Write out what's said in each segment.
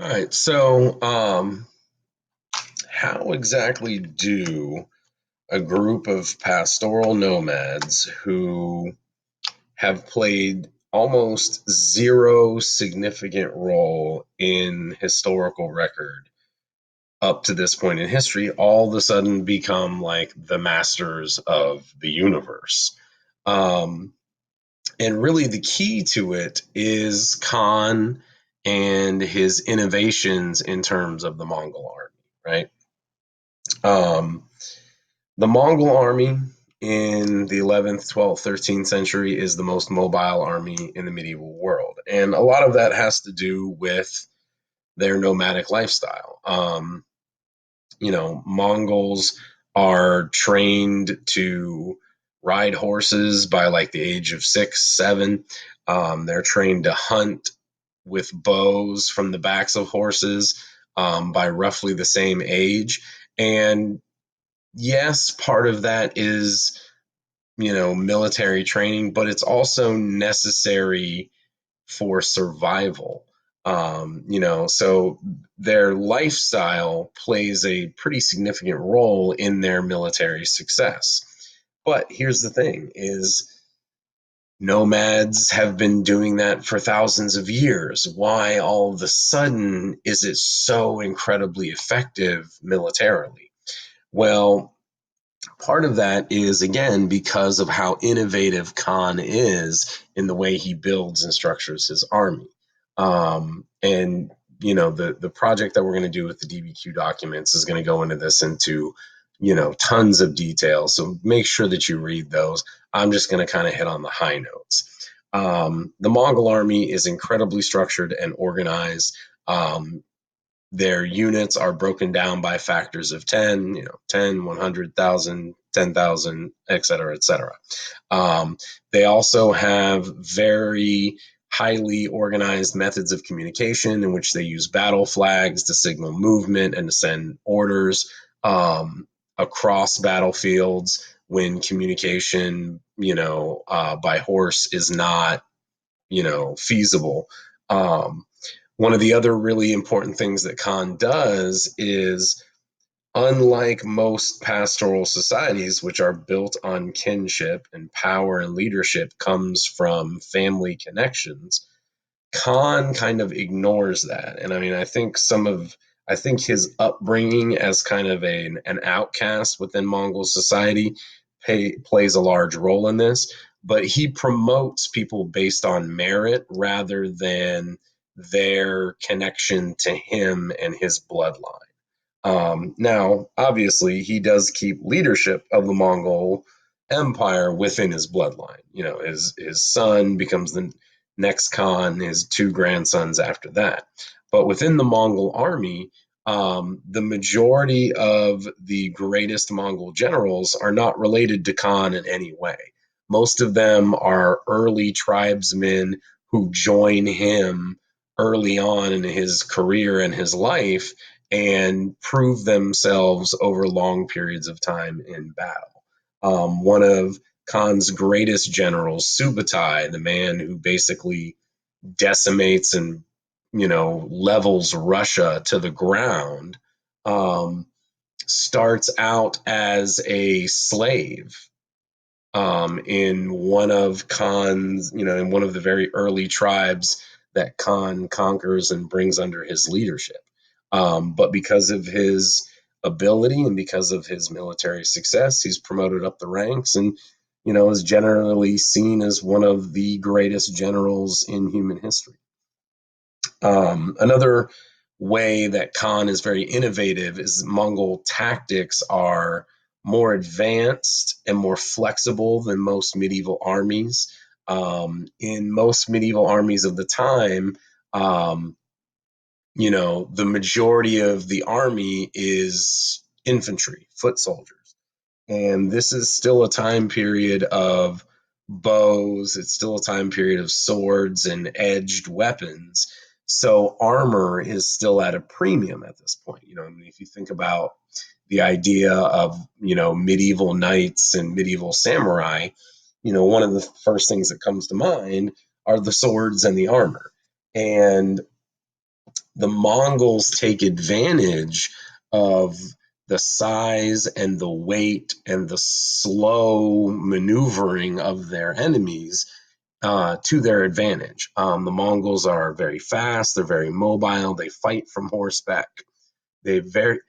All right, so how exactly do a group of pastoral nomads who have played almost zero significant role in historical record up to this point in history all of a sudden become like the masters of the universe? Um, and really, the key to it is Khan and his innovations in terms of the Mongol army, right? Um, the Mongol army in the 11th, 12th, 13th century is the most mobile army in the medieval world. And a lot of that has to do with their nomadic lifestyle. Mongols are trained to ride horses by like the age of 6, 7. They're trained to hunt with bows from the backs of horses by roughly the same age. And yes, part of that is, military training, but it's also necessary for survival. So their lifestyle plays a pretty significant role in their military success. But here's the thing is nomads have been doing that for thousands of years. Why all of a sudden is it so incredibly effective militarily? Well, part of that is, again, because of how innovative Khan is in the way he builds and structures his army. And the project that we're going to do with the DBQ documents is going to go into this into tons of detail. So make sure that you read those. I'm just going to kind of hit on the high notes. The Mongol army is incredibly structured and organized. Their units are broken down by factors of 10, 10, 100,000, 10,000, et cetera, et cetera. They also have very highly organized methods of communication in which they use battle flags to signal movement and to send orders across battlefields when communication, by horse is not, feasible. One of the other really important things that Khan does is, unlike most pastoral societies, which are built on kinship and power and leadership comes from family connections, Khan kind of ignores that. And I mean, I think his upbringing as kind of an outcast within Mongol society plays a large role in this. But he promotes people based on merit rather than their connection to him and his bloodline. Now, obviously, he does keep leadership of the Mongol Empire within his bloodline. His son becomes the next Khan, his two grandsons after that. But within the Mongol army, the majority of the greatest Mongol generals are not related to Khan in any way. Most of them are early tribesmen who join him early on in his career and his life and prove themselves over long periods of time in battle. One of Khan's greatest generals, Subutai, the man who basically decimates and levels Russia to the ground, um, starts out as a slave in one of Khan's, in one of the very early tribes that Khan conquers and brings under his leadership. But because of his ability and because of his military success, he's promoted up the ranks and, is generally seen as one of the greatest generals in human history. Another way that Khan is very innovative is Mongol tactics are more advanced and more flexible than most medieval armies. In most medieval armies of the time, um, the majority of the army is infantry, foot soldiers. And this is still a time period of bows. It's still a time period of swords and edged weapons. So armor is still at a premium at this point. I mean, if you think about the idea of, medieval knights and medieval samurai, one of the first things that comes to mind are the swords and the armor. And the Mongols take advantage of the size and the weight and the slow maneuvering of their enemies to their advantage. The Mongols are very fast, they're very mobile, they fight from horseback. They very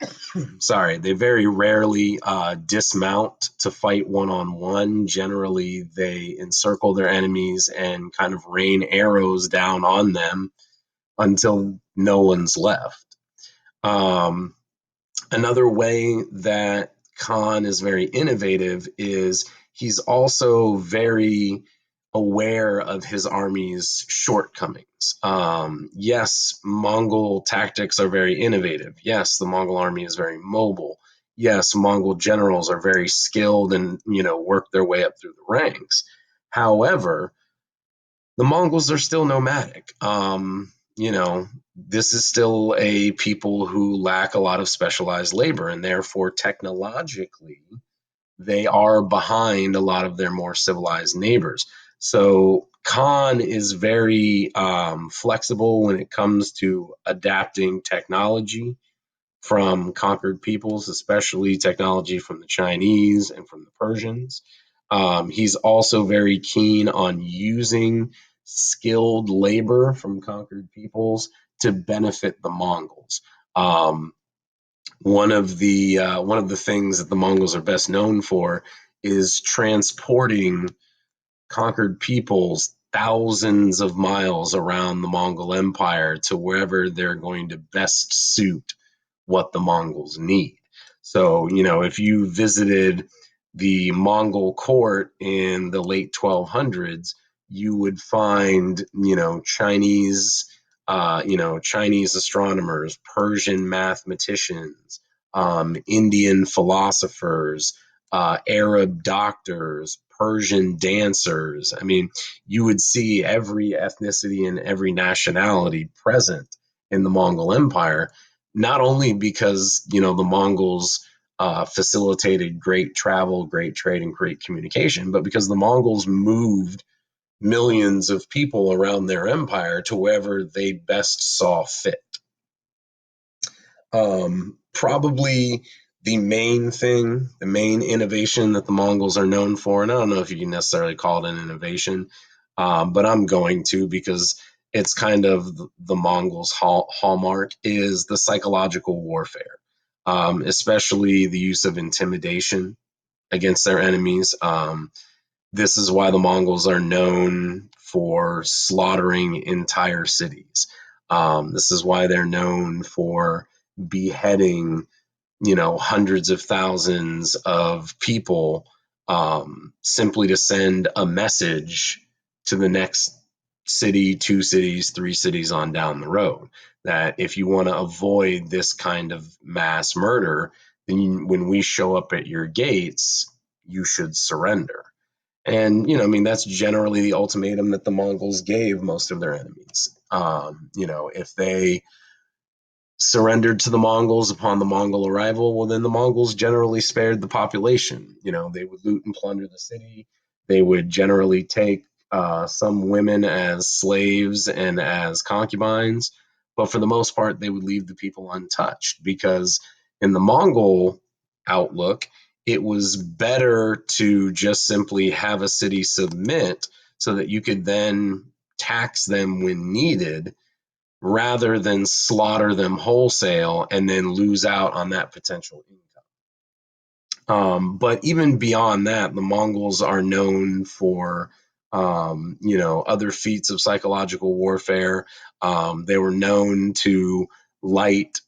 they very rarely dismount to fight one on one. Generally, they encircle their enemies and kind of rain arrows down on them until no one's left. Um, Another way that Khan is very innovative is he's also very aware of his army's shortcomings. Yes, Mongol tactics are very innovative. Yes, the Mongol army is very mobile. Yes, Mongol generals are very skilled and work their way up through the ranks. However, the Mongols are still nomadic. This is still a people who lack a lot of specialized labor, and therefore, technologically, they are behind a lot of their more civilized neighbors. So, Khan is very flexible when it comes to adapting technology from conquered peoples, especially technology from the Chinese and from the Persians. He's also very keen on using skilled labor from conquered peoples to benefit the Mongols. Um, one of the things that the Mongols are best known for is transporting conquered peoples thousands of miles around the Mongol Empire to wherever they're going to best suit what the Mongols need. So, if you visited the Mongol court in the late 1200s, you would find, Chinese astronomers, Persian mathematicians, Indian philosophers, Arab doctors, Persian dancers. I mean, you would see every ethnicity and every nationality present in the Mongol Empire, not only because the Mongols facilitated great travel, great trade, and great communication, but because the Mongols moved millions of people around their empire to wherever they best saw fit. Probably the main innovation that the Mongols are known for, and I don't know if you can necessarily call it an innovation, but I'm going to because it's kind of the Mongols' hallmark is the psychological warfare, especially the use of intimidation against their enemies. This is why the Mongols are known for slaughtering entire cities. This is why they're known for beheading, hundreds of thousands of people simply to send a message to the next city, two cities, three cities on down the road. That if you want to avoid this kind of mass murder, then when we show up at your gates, you should surrender. And, I mean, that's generally the ultimatum that the Mongols gave most of their enemies. If they surrendered to the Mongols upon the Mongol arrival, well, then the Mongols generally spared the population. They would loot and plunder the city. They would generally take some women as slaves and as concubines, but for the most part, they would leave the people untouched because, in the Mongol outlook, it was better to just simply have a city submit so that you could then tax them when needed rather than slaughter them wholesale and then lose out on that potential income. But even beyond that, the Mongols are known for, other feats of psychological warfare. They were known to light,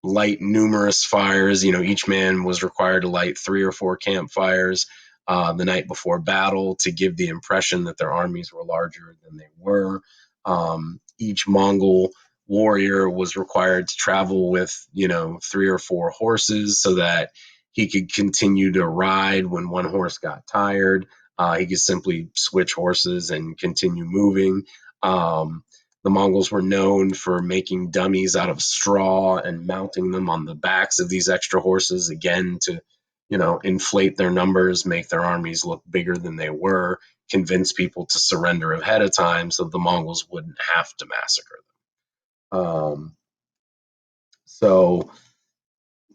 light numerous fires. Each man was required to light 3 or 4 campfires the night before battle to give the impression that their armies were larger than they were. Each Mongol warrior was required to travel with, 3 or 4 horses so that he could continue to ride when one horse got tired. He could simply switch horses and continue moving. The Mongols were known for making dummies out of straw and mounting them on the backs of these extra horses, again, to inflate their numbers, make their armies look bigger than they were, convince people to surrender ahead of time so the Mongols wouldn't have to massacre them. So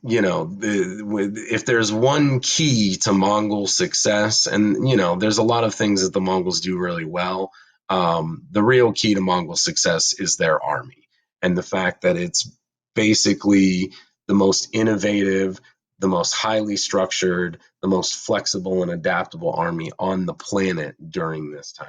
if there's one key to Mongol success, and there's a lot of things that the Mongols do really well. The real key to Mongol success is their army, and the fact that it's basically the most innovative, the most highly structured, the most flexible and adaptable army on the planet during this time